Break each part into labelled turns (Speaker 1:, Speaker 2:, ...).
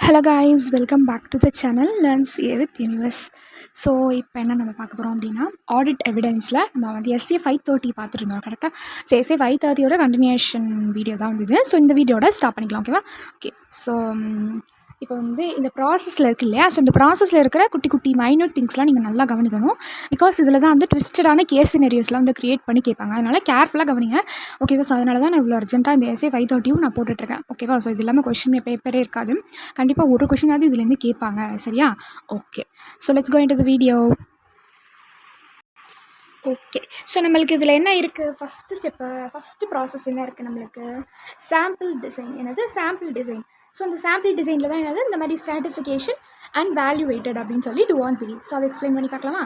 Speaker 1: Hello guys, welcome back to the channel learn CA with universe. So இப்போ என்ன நம்ம பார்க்க போகிறோம் அப்படின்னா, ஆடிட் எவிடன்ஸில் நம்ம வந்து எஸ்ஏ 530 பார்த்துருந்தோம் கரெக்டாக. ஸோ எஸ்ஏ 530யோட கண்டினியூஷன் வீடியோ தான் வந்தது. ஸோ இந்த வீடியோட ஸ்டார்ட் பண்ணிக்கலாம், ஓகேவா? ஓகே. ஸோ இப்போ வந்து இந்த ப்ராசஸில் இருக்குது இல்லையா, ஸோ இந்த ப்ராசஸில் இருக்கிற குட்டி குட்டி மைன்யூட் திங்ஸ்லாம் நீங்கள் நல்லா கவனிக்கணும். பிகாஸ் இதில் தான் வந்து ட்விஸ்டடான கேஸ் சினரியோஸ்லாம் வந்து க்ரியேட் பண்ணி கேட்பாங்க. அதனால் கேர்ஃபுல்லாக கவனிங்க, ஓகேவா? ஸோ அதனால தான் நான் இவ்வளோ அர்ஜென்ட்டாக இந்த எஸ்ஏ 530 நான் போட்டுட்ருக்கேன், ஓகேவா? ஸோ இது இல்லாமல் கொஷின் பேப்பரே இருக்காது. கண்டிப்பாக ஒரு கொஷினாவது இதுலேருந்து கேட்பாங்க, சரியா? Okay. So let's go into the video. Okay. So நம்மளுக்கு இதில் என்ன இருக்குது, ஃபஸ்ட்டு ப்ராசஸ் என்ன இருக்குது நம்மளுக்கு, சாம்பிள் டிசைன். என்னது சாம்பிள் டிசைன்? ஸோ அந்த சாம்பிள் டிசைனில் தான் என்னது இந்த மாதிரி ஸ்ட்ராட்டிஃபிகேஷன் அண்ட் வேல்யூவேட்டட் அப்படின்னு சொல்லி டூ ஆன் பீரியட். ஸோ அதை எக்ஸ்பிளைன் பண்ணி பார்க்கலாமா?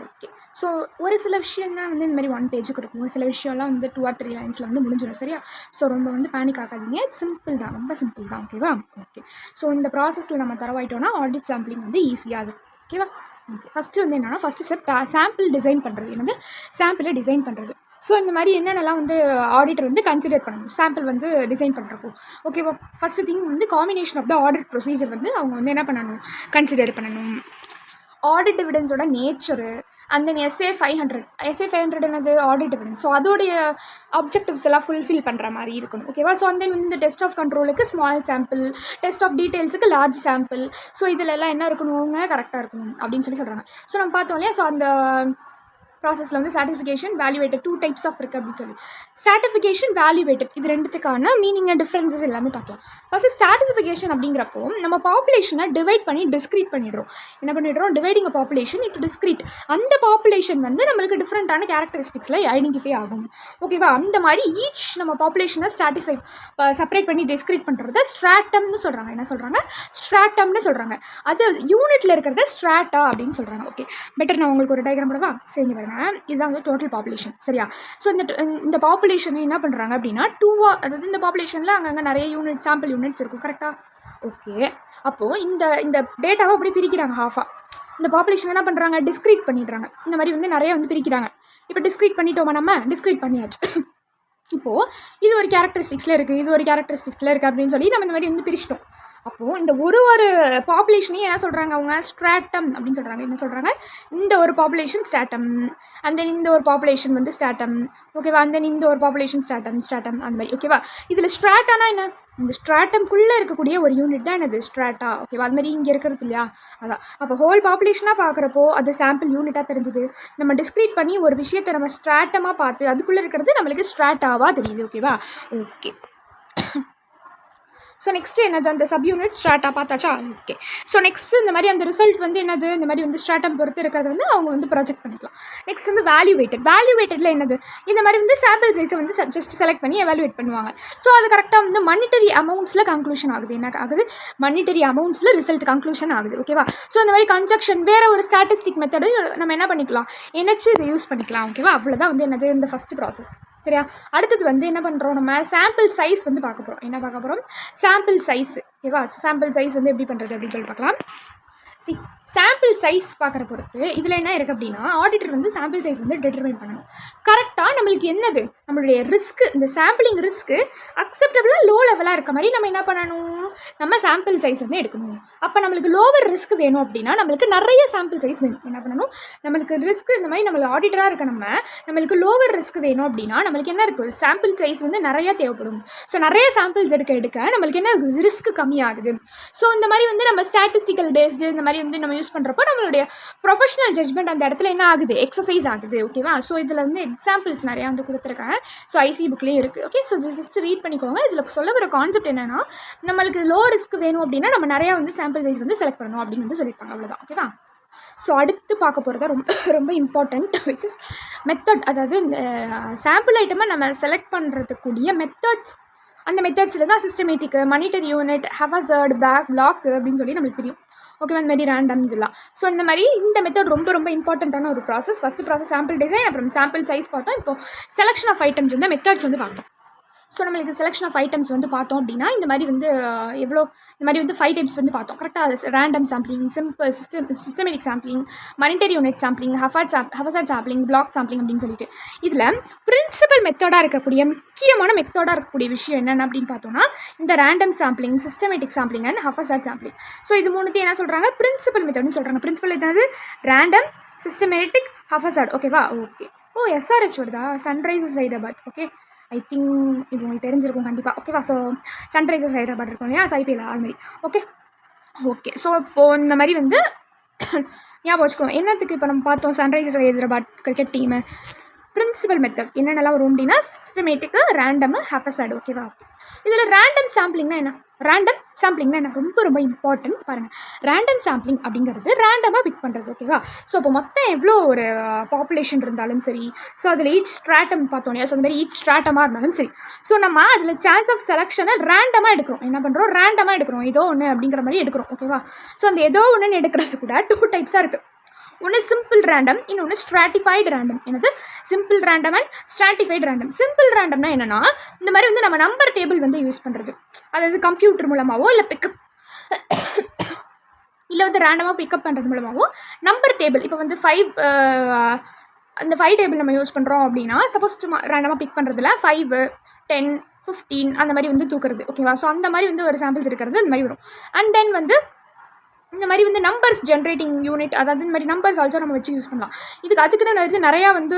Speaker 1: ஓகே. ஸோ ஒரு சில விஷயம் தான் வந்து இந்த மாதிரி 1 பேஜுக்கு இருக்கும், ஒரு சில விஷயம்லாம் வந்து 2 or 3 லைன்ஸில் வந்து முடிஞ்சிடும், சரியா? ஸோ ரொம்ப வந்து பேனிக் ஆகாதீங்க, சிம்பிள் தான், ரொம்ப சிம்பிள் தான், ஓகேவா? ஓகே. ஸோ இந்த ப்ராசஸில் நம்ம தரவாயிட்டோம்னா ஆடிட் சாம்பிளிங் வந்து ஈஸியாக இருக்கும், ஓகேவா? ஓகே. ஃபஸ்ட்டு வந்து என்னென்னா, ஃபஸ்ட்டு ஸ்டெப் சாம்பிள் டிசைன் பண்ணுறது. என்னது சாம்பிளை டிசைன் பண்ணுறது. ஸோ இந்த மாதிரி என்னென்னலாம் வந்து ஆடிட்டர் வந்து கன்சிடர் பண்ணணும் சாம்பிள் வந்து டிசைன் பண்ணுறப்போ, ஓகேவா? ஃபஸ்ட்டு திங் வந்து combination of the audit procedure வந்து அவங்க வந்து என்ன பண்ணணும், கன்சிடர் பண்ணணும். ஆடிட் எவிடன்ஸோட நேச்சரு, அண்ட் தென் எஸ்ஏ 500 என்னது ஆடிட் எவிடன்ஸ். ஸோ அதோடைய ஆப்ஜெக்டிவ்ஸ் எல்லாம் ஃபுல்ஃபில் பண்ணுற மாதிரி இருக்கணும், ஓகேவா? ஸோ அண்ட் தென் வந்து இந்த டெஸ்ட் ஆஃப் கண்ட்ரோலுக்கு ஸ்மால் சாம்பிள், டெஸ்ட் ஆஃப் டீட்டெயில்ஸுக்கு லார்ஜ் சாம்பிள். ஸோ இதில் எல்லாம் என்ன இருக்கணுங்க, கரெக்டாக இருக்கணும் அப்படின்னு சொல்லி சொல்கிறாங்க. ஸோ நம்ம பார்த்தோம் இல்லையா, ஸோ அந்த ப்ராசஸில் வந்து ஸ்ட்ராட்டிஃபிகேஷன், வேல்யூவேட்டட் 2 டைப்ஸ் ஆஃப் இருக்குது அப்படின்னு சொல்லி. ஸ்ட்ராட்டிஃபிகேஷன், வேல்யூவேட்டட் இது ரெண்டுத்துக்கான மீனிங் அண்ட் டிஃப்ரென்சஸ் எல்லாமே பார்க்கலாம். ஃபஸ்ட்டு ஸ்ட்ராட்டிஃபிகேஷன் அப்படிங்கிறப்போ நம்ம பாப்புலேஷனை டிவைட் பண்ணி டிஸ்க்ரீட் பண்ணிடுறோம். என்ன பண்ணிடுறோம், dividing a population into discrete. அந்த பாப்புலேஷன் வந்து நம்மளுக்கு டிஃப்ரெண்ட்டான கேரக்டரிஸ்டிக்ஸில் ஐடென்டிஃபை ஆகும், ஓகேவா? அந்த மாதிரி ஈச் நம்ம பாப்புலேஷனை செப்பரேட் பண்ணி டிஸ்க்ரீட் பண்ணுறத ஸ்ட்ராட்டம்னு சொல்கிறாங்க. என்ன சொல்கிறாங்க, ஸ்ட்ராட்டம்னு சொல்கிறாங்க. அது யூனிட்டில் இருக்கிறத ஸ்ட்ராட்டா அப்படின்னு சொல்கிறாங்க. ஓகே, பெட்டர் நான் உங்களுக்கு ஒரு டயக்ராம் போடவா? சரிங்க பாருங்க, இதுதான் வந்து டோட்டல் பாப்புலேஷன், சரியா? ஸோ இந்த பாப்புலேஷனை என்ன பண்ணுறாங்க அப்படின்னா அதாவது இந்த பாப்புலேஷனில் அங்கங்கே நிறைய யூனிட், சாம்பிள் யூனிட்ஸ் இருக்கும், கரெக்டாக? ஓகே. அப்போது இந்த டேட்டாவை அப்படி பிரிக்கிறாங்க ஹாஃபாக. இந்த பாப்புலேஷன் என்ன பண்ணுறாங்க, டிஸ்க்ரீட் பண்ணிடுறாங்க. இந்த மாதிரி வந்து நிறைய வந்து பிரிக்கிறாங்க. இப்போ டிஸ்க்ரீட் பண்ணிட்டோமா, நம்ம டிஸ்க்ரீட் பண்ணியாச்சு. இப்போது இது ஒரு கேரக்டரிஸ்டிக்ஸில் இருக்குது, இது ஒரு கேரக்டரிஸ்டிக்ஸில் இருக்குது அப்படின்னு சொல்லி நம்ம இந்த மாதிரி வந்து பிரிச்சிட்டோம். அப்போது இந்த ஒரு பாப்புலேஷனையும் என்ன சொல்கிறாங்க, அவங்க ஸ்ட்ராட்டம் அப்படின்னு சொல்கிறாங்க. என்ன சொல்கிறாங்க, இந்த ஒரு பாப்புலேஷன் ஸ்ட்ராட்டம், அண்ட் தென் இந்த ஒரு பாப்புலேஷன் வந்து ஸ்ட்ராட்டம், ஓகேவா? அண்ட் தென் இந்த ஒரு பாப்புலேஷன் ஸ்ட்ராட்டம் அந்த மாதிரி, ஓகேவா? இதில் ஸ்ட்ராட்டானா என்ன, இந்த ஸ்ட்ராட்டம்குள்ளே இருக்கக்கூடிய ஒரு யூனிட் தான் என்னது ஸ்ட்ராட்டா, ஓகேவா? அது மாதிரி இங்கே இருக்கிறது இல்லையா, அதான். அப்போ ஹோல் பாப்புலேஷனாக பார்க்குறப்போ அது சாம்பிள் யூனிட்டாக தெரிஞ்சுது. நம்ம டிஸ்க்ரீட் பண்ணி ஒரு விஷயத்தை நம்ம ஸ்ட்ராட்டமாக பார்த்து அதுக்குள்ளே இருக்கிறது நம்மளுக்கு ஸ்ட்ராட்டாவாக தெரியுது, ஓகேவா? ஓகே. ஸோ நெக்ஸ்ட்டு என்னது, அந்த சப் யூனிட் ஸ்ட்ராட்டா பார்த்தாச்சா? ஓகே. ஸோ நெக்ஸ்ட்டு இந்த மாதிரி அந்த ரிசல்ட் வந்து என்னது, இந்த மாதிரி வந்து ஸ்ட்ராட்டம் பொறுத்து இருக்கிறது வந்து அவங்க வந்து ப்ரொஜெக்ட் பண்ணிக்கலாம். நெக்ஸ்ட் வந்து வேல்யூவேட்டடில் என்னது, இந்த மாதிரி வந்து சாம்பிள் சைஸை வந்து ஜஸ்ட் செலக்ட் பண்ணி எவாலுவேட் பண்ணுவாங்க. ஸோ அது கரெக்டாக வந்து மனிட்டரி அமௌண்ட்ஸில் கன்க்ளூஷன் ஆகுது. என்ன ஆகுது, மனிட்டரி அமௌண்ட்ஸில் ரிசல்ட் கன்க்ளூஷன் ஆகுது, ஓகேவா? ஸோ இந்த மாதிரி கன்ஜக்ஷன் வேறு ஒரு ஸ்டாட்டிஸ்டிக் மெத்தடு நம்ம என்ன பண்ணிக்கலாம், இணைச்சு இதை யூஸ் பண்ணிக்கலாம், ஓகேவா? அவ்வளோதான் வந்து என்னது இந்த ஃபஸ்ட்டு ப்ராசஸ், சரியா? அடுத்தது வந்து என்ன பண்ணுறோம், நம்ம சாம்பிள் சைஸ் வந்து பார்க்க போகிறோம். என்ன பார்க்க போகிறோம், சாம்பிள் சைஸ், ஓகேவா? ஸோ சாம்பிள் சைஸ் வந்து எப்படி பண்ணுறது அப்படின்னு சொல்லி பார்க்கலாம். சாம்பிள் சைஸ் பார்க்குற பொறுத்து இதில் என்ன இருக்குது அப்படின்னா, ஆடிட்டர் வந்து சாம்பிள் சைஸ் வந்து டிட்டர்மைன் பண்ணணும். கரெக்டாக நம்மளுக்கு என்னது, நம்மளுடைய ரிஸ்க்கு, இந்த சாம்பிளிங் ரிஸ்க்கு அக்செப்டபிளாக லோ லெவலாக இருக்க மாதிரி நம்ம என்ன பண்ணணும், நம்ம சாம்பிள் சைஸ் வந்து எடுக்கணும். அப்போ நம்மளுக்கு லோவர் ரிஸ்க் வேணும் அப்படின்னா நம்மளுக்கு நிறைய சாம்பிள் சைஸ் வேணும். என்ன பண்ணணும், நம்மளுக்கு ரிஸ்க் இந்த மாதிரி நம்மளுக்கு ஆடிட்டராக இருக்க நம்மளுக்கு லோவர் ரிஸ்க் வேணும் அப்படின்னா நம்மளுக்கு என்ன இருக்குது, சாம்பிள் சைஸ் வந்து நிறையா தேவைப்படும். ஸோ நிறைய சாம்பிள்ஸ் எடுக்க நம்மளுக்கு என்ன ரிஸ்க் கம்மியாகுது. ஸோ இந்த மாதிரி வந்து நம்ம ஸ்டாட்டிஸ்டிக்கல் பேஸ்டு இந்த மாதிரி வந்து நம்ம யூஸ் பண்ணுறப்போ நம்மளுடைய ப்ரொஃபஷனல் ஜட்ஜ்மெண்ட் அந்த இடத்துல என்ன ஆகுது, எக்ஸசைஸ் ஆகுது, ஓகேவா? ஸோ இதில் வந்து எக்ஸாம்பிள்ஸ் நிறையா வந்து கொடுத்துருக்காங்க. ஸோ ஐசி புக்லேயும் இருக்குது, ஓகே? ஸோ ஜஸ்ட் ரீட் பண்ணிக்கோங்க. இதில் சொல்ல வர கான்செப்ட் என்னென்னா, நம்மளுக்கு லோ ரிஸ்க் வேணும் அப்படின்னா நம்ம நிறையா வந்து சாம்பிள் சைஸ் வந்து செலக்ட் பண்ணணும் அப்படின்னு வந்து சொல்லியிருப்பாங்க, அவ்வளோதான், ஓகேவா? ஸோ அடுத்து பார்க்க போகிறது ரொம்ப இம்பார்ட்டண்ட், விச் இஸ் மெத்தட். அதாவது இந்த சாம்பிள் ஐட்டமை நம்ம செலக்ட் பண்ணுறதுக்கூடிய மெத்தட்ஸ். அந்த மெத்தட்ஸில் தான் சிஸ்டமேட்டிக், மானிட்டரி யூனிட், ஹெவாசர்ட், பிளாக் அப்படின்னு சொல்லி நம்மளுக்கு தெரியும், ஓகேவா? இந்த மாதிரி ரேண்டம் இதெல்லாம். ஸோ இந்த மாதிரி இந்த மெத்தட் ரொம்ப இம்பார்ட்டண்ட்டான ஒரு process. First process sample design, அப்புறம் சாம்பிள் சைஸ் பார்த்தோம். இப்போ செலக்ஷன் ஆஃப் ஐட்டம்ஸ் இந்த மெத்தட்ஸ் வந்து பார்ப்போம். ஸோ நம்மளுக்கு செலெக்ஷன் ஆஃப் ஐட்டம்ஸ் வந்து பார்த்தோம் அப்படின்னா இந்த மாதிரி வந்து இந்த மாதிரி வந்து 5 டைப்ஸ் வந்து பார்த்தோம் கரெக்டாக. Random sampling, systematic sampling, monetary unit sampling, haphazard sampling, block sampling அப்படின்னு சொல்லிட்டு இதில் பிரின்சிபல் மெத்தடாக இருக்கக்கூடிய முக்கியமான மெத்தடாக இருக்கக்கூடிய விஷயம் என்னென்ன அப்படின்னு பார்த்தோம்னா இந்த random sampling, systematic sampling and haphazard sampling. So இது மூணுத்தையும் என்ன சொல்கிறாங்க, பிரின்சிபல் மெத்தட்னு சொல்கிறாங்க. பிரின்சிபல் எதாவது ரேண்டம், சிஸ்டமேட்டிக், ஹஃபசாட். ஓகேவா? ஓகே. SRH வருதா, Sunrisers Hyderabad. Okay, I think இது உங்களுக்கு தெரிஞ்சிருக்கும் கண்டிப்பாக. ஓகேவா? ஸோ சன்ரைசர்ஸ் ஹைதராபாத் இருக்கும் இல்லையா, ஐபிஎல் அதுமாதிரி. ஓகே. ஸோ இப்போது இந்த மாதிரி வந்து ஞாபகம் வச்சுக்கணும். என்னத்துக்கு இப்போ நம்ம பார்த்தோம் Sunrisers Hyderabad cricket team. Principal method என்னென்னலாம் வரும் அப்படின்னா சிஸ்டமேட்டிக்கு, ரேண்டமு, ஹஃபசாட். ஓகேவா? இதில் ரேண்டம் சாம்பிளிங்னா என்ன, ரொம்ப ரொம்ப இம்பார்ட்டன்ட் பாருங்கள். ரேண்டம் சாம்பிளிங் அப்படிங்கிறது ரேண்டமாக பிக் பண்ணுறது. ஓகேவா? ஸோ இப்போ மொத்தம் எவ்வளோ ஒரு பாப்புலேஷன் இருந்தாலும் சரி, ஸோ அதில் ஈச் ஸ்ட்ராட்டம் பார்த்தோம் இல்லையா, ஸோ அந்த மாதிரி ஈச் ஸ்ட்ராட்டமாக இருந்தாலும் சரி, ஸோ நம்ம அதில் சான்ஸ் ஆஃப் செலெக்ஷனை ரேண்டமாக எடுக்கிறோம். என்ன பண்ணுறோம், ரேண்டமாக எடுக்கிறோம், ஏதோ ஒன்று அப்படிங்கிற மாதிரி எடுக்கிறோம். ஓகேவா? ஸோ அந்த ஏதோ ஒன்றுன்னு எடுக்கிறது கூட 2 டைப்ஸாக இருக்குது. ஒன்று சிம்பிள் ரேண்டம், இன்னொன்று ஸ்ட்ராட்டிஃபைடு ரேண்டம். என்னது, simple random and stratified random. Simple ரேண்டம்னா என்னென்னா இந்த மாதிரி வந்து நம்ம நம்பர் டேபிள் வந்து யூஸ் பண்ணுறது, அதாவது கம்ப்யூட்டர் மூலமாகவோ இல்லை இல்லை வந்து ரேண்டமாக பிக்கப் பண்ணுறது மூலமாகவோ நம்பர் டேபிள். இப்போ வந்து அந்த 5 டேபிள் நம்ம யூஸ் பண்ணுறோம் அப்படின்னா சப்போஸ் சும்மா ரேண்டமாக பிக் பண்ணுறதுல 5, 10, 15 அந்த மாதிரி வந்து தூக்குறது. ஓகேவா? ஸோ அந்த மாதிரி வந்து ஒரு சாம்பிள்ஸ் இருக்கிறது இந்த மாதிரி வரும். அண்ட் தென் வந்து இந்த மாதிரி வந்து நம்பர்ஸ் ஜென்ரேட்டிங் யூனிட், அதாவது இந்த மாதிரி நம்பர்ஸ் ஆல்சோ நம்ம வச்சு யூஸ் பண்ணலாம். அதுக்குன்னு வந்து நிறையா வந்து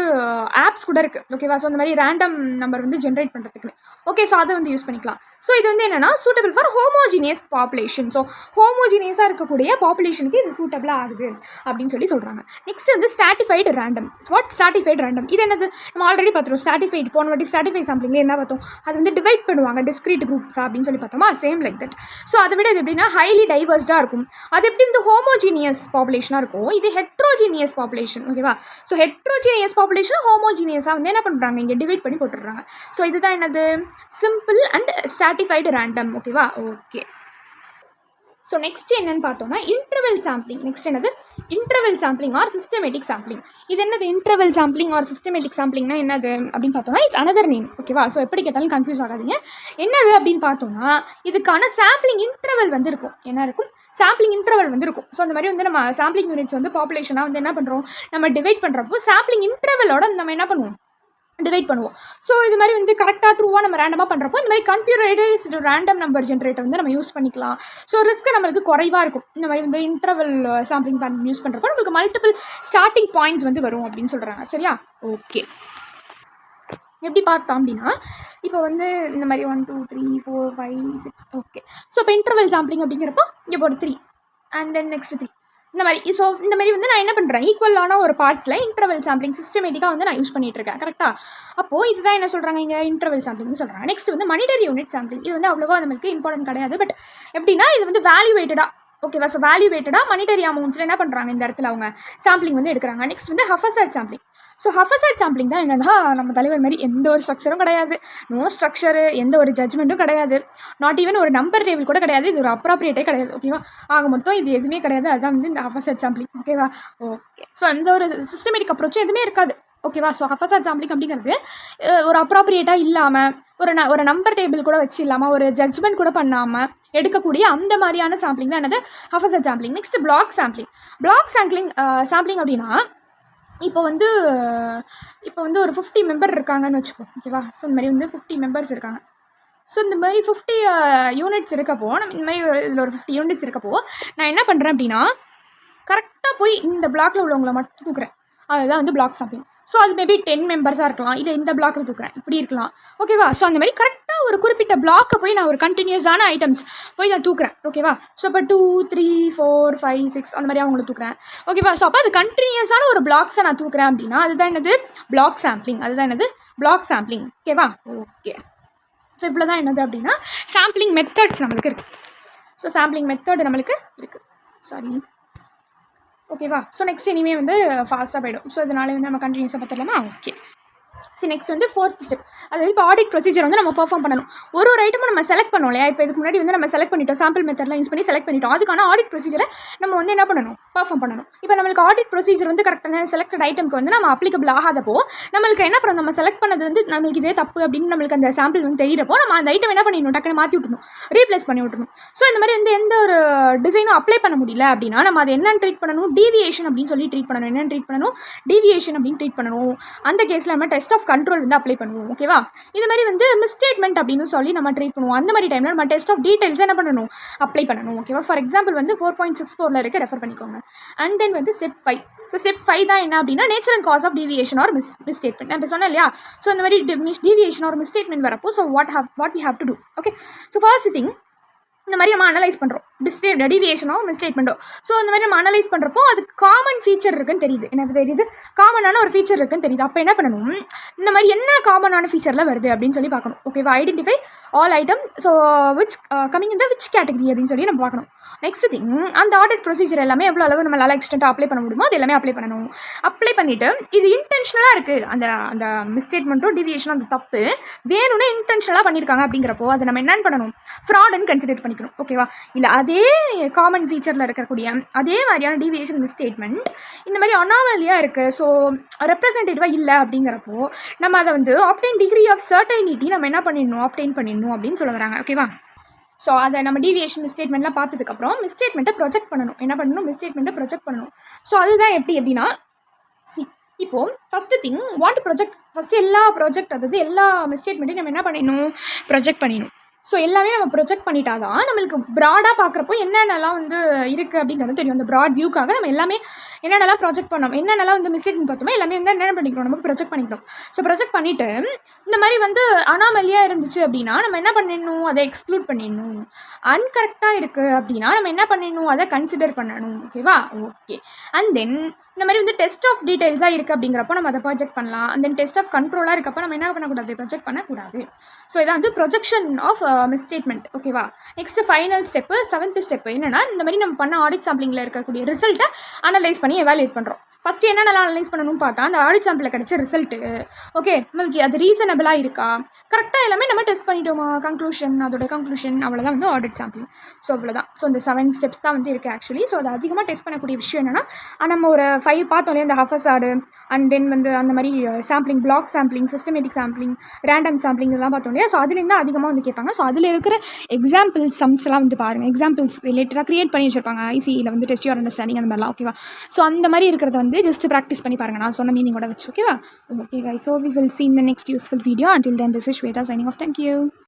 Speaker 1: ஆப்ஸ் கூட இருக்குது. ஓகேவா? ஸோ இந்த மாதிரி ரேண்டம் நம்பர் வந்து ஜென்ரேட் பண்ணுறதுக்குன்னு. ஓகே, ஸோ அதை வந்து யூஸ் பண்ணிக்கலாம். ஸோ இது வந்து என்னென்னா suitable for homogeneous population. So ஹோமோஜினியஸாக இருக்கக்கூடிய பாப்புலேஷனுக்கு இது சூட்டபிளாக ஆகுது அப்படின்னு சொல்கிறாங்க. நெக்ஸ்ட் வந்து ஸ்ட்ராட்டிஃபைடு ரேண்டம். ஸ்ட்ராட்டிஃபைடு ரேண்டம் இது என்னது, நம்ம ஆல்ரெடி பார்த்துருவோம். ஸ்ட்ராட்டிஃபைடு போன வாட்டி ஸ்ட்ராட்டிஃபைட் சாம்பிளிங்கில் என்ன பார்த்தோம், அது வந்து டிவைட் பண்ணுவாங்க டிஸ்க்ரீட் குரூப்ஸ் அப்படின்னு சொல்லி பார்த்தோமா, சேம் லைக் தட். ஸோ அதை விட இது எப்படின்னா ஹைலி டைவர்ஸ்டாக இருக்கும். அது எப்படி வந்து ஹோமோஜீனியஸ் பாப்புலேஷனாக இருக்கும், இது ஹெட்ரோஜீனியஸ் பாப்புலேஷன். ஓகேவா? ஸோ ஹெட்ரோஜீனியஸ் பாப்புலேஷன் ஹோமோஜீனியஸாக வந்து என்ன பண்ணுறாங்க, இங்கே டிவைட் பண்ணி போட்டுடுறாங்க. ஸோ இதுதான் என்னது, சிம்பிள் அண்ட் ஸ்ட்ராட்டிஃபைடு ரேண்டம். ஓகேவா? ஓகே. ஸோ நெக்ஸ்ட் என்னென்னு பார்த்தோம்னா இன்டர்வல் சாம்பிளிங். நெக்ஸ்ட் என்னது, interval sampling or systematic sampling. இது என்னது, இன்டர்வல் சாம்பிளிங் ஆர் சிஸ்டமேட்டிக் சாம்பிளிங்னா என்னது அப்படின்னு பார்த்தோம்னா இட்ஸ் அனதர் நேம். ஓகேவா? ஸோ எப்படி கேட்டாலும் கன்ஃபியூஸ் ஆகாதீங்க. என்னது அப்படின்னு பார்த்தோம்னா இதுக்கான சாம்பிளிங் இன்டர்வல் வந்து இருக்கும். என்ன இருக்கும், சாம்பிளிங் இன்டர்வல் வந்து இருக்கும். ஸோ அந்த மாதிரி வந்து நம்ம சாம்பிளிங் யூனிட்ஸ் வந்து பாப்புலேஷனாக வந்து என்ன பண்ணுறோம், நம்ம டிவைட் பண்ணுறப்போ சாம்பிளிங் இன்டர்வலோட நம்ம என்ன பண்ணுவோம், டிவைட் பண்ணுவோம். ஸோ இது மாதிரி வந்து கரெக்டாக ட்ரூவாக நம்ம ரேண்டமாக பண்ணுறப்போ இந்த மாதிரி கம்ப்யூட்டரைஸ்டு ரேண்டம் நம்பர் ஜென்ரேட்டர் வந்து நம்ம யூஸ் பண்ணிக்கலாம். ஸோ ரிஸ்க்கு நம்மளுக்கு குறைவாக இருக்கும். இந்த மாதிரி வந்து இன்டர்வல் சாம்பிளிங் யூஸ் பண்ணுறப்போ நம்மளுக்கு மல்டிபிள் ஸ்டார்டிங் பாயிண்ட்ஸ் வந்து வரும் அப்படின்னு சொல்கிறாங்க. சரியா? ஓகே. எப்படி பார்த்தோம் அப்படின்னா இப்போ வந்து இந்த மாதிரி 1 2 3 4 5 6. ஓகே. ஸோ இப்போ இன்டர்வல் சாம்பிளிங் அப்படிங்கிறப்போ இங்கே போட்டு 3 அண்ட் தென் நெக்ஸ்ட் 3 இந்த மாதிரி. ஸோ இந்த மாதிரி வந்து நான் என்ன பண்ணுறேன், ஈக்குவலான ஒரு பார்ட்ஸில் இன்டர்வல் சாம்பிளிங் சிஸ்டமேட்டிக்காக வந்து நான் யூஸ் பண்ணிகிட்டு இருக்கேன். கரெக்டாக? அப்போது இதுதான் என்ன சொல்கிறாங்க, இங்கே இன்டர்வல் சாம்பிளிங்னு சொல்கிறாங்க. நெக்ஸ்ட் வந்து மானிட்டரி யூனிட் சாம்பிளிங். இது வந்து அவ்வளோவா நம்மளுக்கு இம்பார்ட்டன்ட் கிடையாது. பட் எப்படின்னா இது வந்து வேல்யூவேட்டடாக. ஓகேவா? ஸோ வேல்யூவேட்டடாக மானிட்டரி அமௌண்ட்ஸில் என்ன பண்ணுறாங்க, இந்த இடத்துல அவங்க சாம்பிளிங் வந்து எடுக்கிறாங்க. நெக்ஸ்ட் வந்து ஹஃபசாட் சாம்பிளிங். ஸோ ஹஃபசாட் சாம்பிளிங் தான் என்னென்னா நம்ம தலைவர் மாதிரி எந்த ஒரு ஸ்ட்ரக்சரும் கிடையாது, நோ ஸ்ட்ரக்சரு, எந்த ஒரு ஜட்மெண்ட்டும் கிடையாது, நாட் ஈவன் ஒரு நம்பர் டேபிள் கூட கிடையாது, இது ஒரு அப்ராப்ரியேட்டே கிடையாது. ஓகேவா? ஆக மொத்தம் இது எதுவுமே கிடையாது. அதுதான் வந்து இந்த ஹஃபசாட் சாம்பிளிங். ஓகேவா? ஓகே. ஸோ எந்த ஒரு சிஸ்டமேட்டிக் அப்ரோச்சும் எதுவுமே இருக்காது. ஓகேவா? ஸோ ஹஃபசாட் சாம்பிளிங் அப்படிங்கிறது ஒரு அப்ராப்ரியேட்டாக இல்லாமல் ஒரு நம்பர் டேபிள் கூட வச்சு இல்லாமல் ஒரு ஜட்ஜ்மெண்ட் கூட பண்ணாமல் எடுக்கக்கூடிய அந்த மாதிரியான சாம்பிளிங் தான் என்னது, haphazard sampling. Next block sampling. Block sampling அப்படின்னா இப்போ வந்து ஒரு 50 மெம்பர் இருக்காங்கன்னு வச்சுப்போம். ஓகேவா? ஸோ இந்த மாதிரி வந்து 50 மெம்பர்ஸ் இருக்காங்க. ஸோ இந்த மாதிரி 50 யூனிட்ஸ் இருக்கப்போ நம்ம இந்த மாதிரி இதில் ஒரு 50 யூனிட்ஸ் இருக்கப்போ நான் என்ன பண்ணுறேன் அப்படின்னா கரெக்டாக போய் இந்த பிளாக்ல உள்ளவங்களை மட்டும் தூக்குறேன். அதுதான் வந்து பிளாக் சாம்பிளிங். ஸோ அது மேபி 10 மெம்பர்ஸாக இருக்கலாம், இல்லை இந்த பிளாக்ல தூக்குறேன், இப்படி இருக்கலாம். ஓகேவா? ஸோ அந்த மாதிரி கரெக்டாக ஒரு குறிப்பிட்ட பிளாக்கை போய் நான் ஒரு கண்டினியூஸான ஐட்டம்ஸ் போய் நான் தூக்குறேன். ஓகேவா? ஸோ இப்போ 2 3 4 5 6 அந்த மாதிரி அவங்கள தூக்குறேன். ஓகேவா? ஸோ அப்போ அது கண்டினியூஸான ஒரு பிளாக்ஸை நான் தூக்குறேன் அப்படின்னா அதுதான் என்னது, பிளாக் சாம்பிளிங். ஓகேவா? ஓகே. ஸோ இவ்வளோ தான் என்னது அப்படின்னா சாம்பிளிங் மெத்தட்ஸ் நம்மளுக்கு இருக்குது. ஸோ சாம்பிளிங் மெத்தட் நம்மளுக்கு இருக்குது. சாரி. ஓகேவா? ஸோ நெக்ஸ்ட் இனிமேல் வந்து ஃபாஸ்ட்டாக போய்டும். ஸோ இதனால வந்து நம்ம கண்டினியூஸாக பார்த்துடலாமா? ஓகே. ஸோ நெக்ஸ்ட் வந்து 4th ஸ்டெப், அதாவது இப்போ ஆடிட் ப்ரொசீஜர் வந்து நம்ம பெர்ஃபார்ம் பண்ணணும். ஒரு ஐட்டமும் நம்ம செலக்ட் பண்ணோம் இல்லையா, இப்போ இதுக்கு முன்னாடி வந்து நம்ம செலக்ட் பண்ணிட்டோம், சாம்பிள் மெத்தட்லாம் யூஸ் பண்ணி செலக்ட் பண்ணிட்டோம். அதுக்கான ஆடிட் ப்ரொசீஜரை நம்ம வந்து என்ன பண்ணணும், பர்ஃபார்ம் பண்ணணும். இப்போ நம்மளுக்கு ஆடிட் ப்ரொசீஜர் வந்து கரெக்டான செலக்டட் ஐட்டம்க்கு வந்து நம்ம அப்ளிகபிள் ஆகாதப்போ நம்மளுக்கு என்ன பண்ணணும், நம்ம செலக்ட் பண்ணது வந்து நம்மளுக்கு இதே தப்பு அப்படின்னு நம்மளுக்கு அந்த சாம்பிள் வந்து தெரியிறப்போ நம்ம அந்த ஐட்டம் என்ன பண்ணிடணும், டக்குன்னு மாற்றி விட்டுணும், ரீப்ளேஸ் பண்ணி விட்டுணும். ஸோ இந்த மாதிரி வந்து எந்த ஒரு டிசைனும் அப்ளை பண்ண முடியல அப்படின்னா நம்ம அதை என்னென்னு ட்ரீட் பண்ணணும், டீவியேஷன் அப்படின்னு சொல்லி ட்ரீட் பண்ணணும். என்னென்னு ட்ரீட் பண்ணணும், டீவியேஷன் அப்படின்னு ட்ரீட் பண்ணணும். அந்த கேஸில் நம்ம டெஸ்ட் ஆஃப் கண்ட்ரோல் வந்து அப்ளை பண்ணுவோம். ஓகேவா? இந்த மாதிரி வந்து மிஸ்டேட்மெண்ட் அப்படின்னு சொல்லி நம்ம ட்ரீட் பண்ணுவோம். அந்த மாதிரி டைமில் நம்ம டெஸ்ட் ஆஃப் டீடைல்ஸ் என்ன பண்ணணும், அப்ளை பண்ணணும். ஓகேவா? ஃபார் எக்ஸாம்பிள் வந்து 4.64 இருக்க ரெஃபர் பண்ணிக்கோங்க. அண்ட் தென் வந்து ஸ்டெப் 5. ஸோ ஸ்டெப் 5 தான் என்ன அப்படின்னா nature and cause of deviation or misstatement. நான் இப்போ சொன்னேன் இல்லையா? ஸோ இந்த மாதிரி டீவியேஷன் ஆர் மிஸ்டேட்மெண்ட் வரப்போ so what we have to do. Okay, so first thing இந்த மாதிரி நம்ம அனலைஸ் பண்ணுறோம், டீவியேஷனோ மிஸ்டேட்மெண்ட்டோ. ஸோ இந்த மாதிரி நம்ம அனலைஸ் பண்ணுறப்போ அது காமன் ஃபீச்சர் இருக்குன்னு தெரியுது. எனக்கு தெரியுது காமனான ஒரு ஃபீச்சர் இருக்குன்னு தெரியுது. அப்போ என்ன பண்ணணும், இந்த மாதிரி என்ன காமனான ஃபீச்சரில் வருது அப்படின்னு சொல்லி பார்க்கணும். ஓகேவா? Identify all item. So which coming இந்த விச் கேட்டகரி அப்படின்னு சொல்லி நம்ம பார்க்கணும். நெக்ஸ்ட் திங், அந்த ஆடிட் ப்ரொசீஜர் எல்லாமே எவ்வளோ அளவு நம்மளால் எக்ஸ்டென்ட்டாக அப்ளை பண்ண முடியுமோ அது எல்லாமே அப்ளை பண்ணணும். அப்ளை பண்ணிவிட்டு இது இன்டென்ஷனலாக இருக்குது, அந்த மிஸ்டேட்மெண்ட்டும் டீவியேஷனும் அந்த தப்பு வேணும்னு இன்டென்ஷனலாக பண்ணியிருக்காங்க அப்படிங்கிறப்போ அதை நம்ம என்னென்னு பண்ணணும், ஃப்ராடுன்னு கன்சிடர் பண்ணிக்கணும். ஓகேவா? இல்லை அதே காமன் ஃபீச்சரில் இருக்கக்கூடிய அதே மாதிரியான டீவியேஷன் மிஸ்டேட்மெண்ட் இந்த மாதிரி அனாமலியாக இருக்குது, ஸோ ரெப்ரசன்டேட்டிவாக இல்லை அப்படிங்கிறப்போ நம்ம அதை வந்து ஆப்டைன் டிகிரி ஆஃப் சர்டைனிட்டி நம்ம என்ன பண்ணிடணும், ஆப்டைன் பண்ணிடணும் அப்படின்னு சொல்ல வராங்க. ஓகேவா? ஸோ அதை நம்ம டீவியேஷன் மிஸ்டேட்மெண்ட்லாம் பார்த்ததுக்கப்புறம் மிஸ்டேட்மெண்ட்டை ப்ரொஜெக்ட் பண்ணணும். என்ன பண்ணணும், மிஸ்டேட்மெண்ட்டை ப்ரொஜெக்ட் பண்ணணும். ஸோ அதுதான் எப்படின்னா இப்போது first thing what project, first எல்லா ப்ராஜெக்ட் அதாவது எல்லா மிஸ்டேட்மெண்ட்டையும் நம்ம என்ன பண்ணிடணும், ப்ரொஜெக்ட் பண்ணிடணும். ஸோ எல்லாமே நம்ம ப்ரொஜெக்ட் பண்ணிட்டா தான் நம்மளுக்கு ப்ராடாக பார்க்குறப்போ என்னென்னலாம் வந்து இருக்குது அப்படிங்கிறது தெரியும். அந்த ப்ராட் வியூக்காக நம்ம எல்லாமே என்னென்னலாம் ப்ராஜெக்ட் பண்ணோம், என்னென்னலாம் வந்து மிஸ்டேக்னு பார்த்தோமோ எல்லாமே வந்து என்ன பண்ணிக்கிறோம், நம்ம ப்ரொஜெக்ட் பண்ணிக்கிறோம். ஸோ ப்ரொஜெக்ட் பண்ணிவிட்டு இந்த மாதிரி வந்து அனாமலியாக இருந்துச்சு அப்படின்னா நம்ம என்ன பண்ணிடணும், அதை எக்ஸ்க்ளூட் பண்ணிடணும். அன்கரெக்டாக இருக்குது அப்படின்னா நம்ம என்ன பண்ணிடணும், அதை கன்சிடர் பண்ணணும். ஓகேவா? ஓகே. அண்ட் தென் இந்த மாதிரி வந்து டெஸ்ட் ஆஃப் டீடைல்ஸாக இருக்குது அப்படிங்கிறப்போ நம்ம அதை ப்ராஜெக்ட் பண்ணலாம். அண்ட் தென் டெஸ்ட் ஆஃப் கண்ட்ரோலாக இருக்கப்போ நம்ம என்ன பண்ணக்கூடாது, ப்ரொஜெக்ட் பண்ணக்கூடாது. ஸோ இதான் வந்து ப்ரொஜெக்ஷன் ஆஃப் மிஸ்டேட்மெண்ட். ஓகேவா? Next final step, 7th step என்னென்னா இந்த மாதிரி நம்ம பண்ண ஆடிட் சாம்பிளிங்கில் இருக்கக்கூடிய ரிசல்ட்டை அனலைஸ் பண்ணி எவாலுவேட் பண்ணுறோம். ஃபஸ்ட்டு என்னென்னலாம் அனலைஸ் பண்ணணும்னு பார்த்தா அந்த ஆடிட் சாம்பிளில் கிடச்ச ரிசல்ட்டு ஓகே நம்மளுக்கு அது ரீசனபிளாக இருக்கா, கரெக்டாக எல்லாமே நம்ம டெஸ்ட் பண்ணிட்டோமா, அதோட கன்க்ளூஷன் அவ்வளோதான் வந்து ஆடிட் சாம்பிளிங். ஸோ அவ்வளோதான். ஸோ இந்த 7 ஸ்டெப்ஸ் தான் வந்து இருக்குது ஆக்சுவலி. ஸோ அது அதிகமாக டெஸ்ட் பண்ணக்கூடிய விஷயம் என்னென்னா நம்ம ஒரு 5 பார்த்தோம் இல்லையா, இந்த ஹஃபஸார்டு அண்ட் தென் வந்து அந்த மாதிரி sampling, block sampling, systematic sampling, random sampling இதெல்லாம் பார்த்தோம் இல்லையா. ஸோ அதுலேருந்து அதிகமாக வந்து கேட்பாங்க. ஸோ அதில் இருக்கிற எக்ஸாம்பிள்ஸ் சம்ஸ்லாம் வந்து பாருங்கள், எக்ஸாம்பிள்ஸ் ரிலேட்டடாக க்ரியேட் பண்ணி வச்சுருப்பாங்க ஐசியில் வந்து டெஸ்ட் யுவர் அண்டர்ஸ்டாண்டிங் அந்த மாதிரிலாம். ஓகேவா? ஸோ அந்த மாதிரி இருக்கிறத வந்து ஜஸ்ட் ப்ராக்டிஸ் பண்ணி பாருங்கள், நான் சொன்ன மீனிங்கோட வச்சு. ஓகேவா? Okay guys, so we will see in the next useful video. Until then, this is Shweta signing off. Thank you.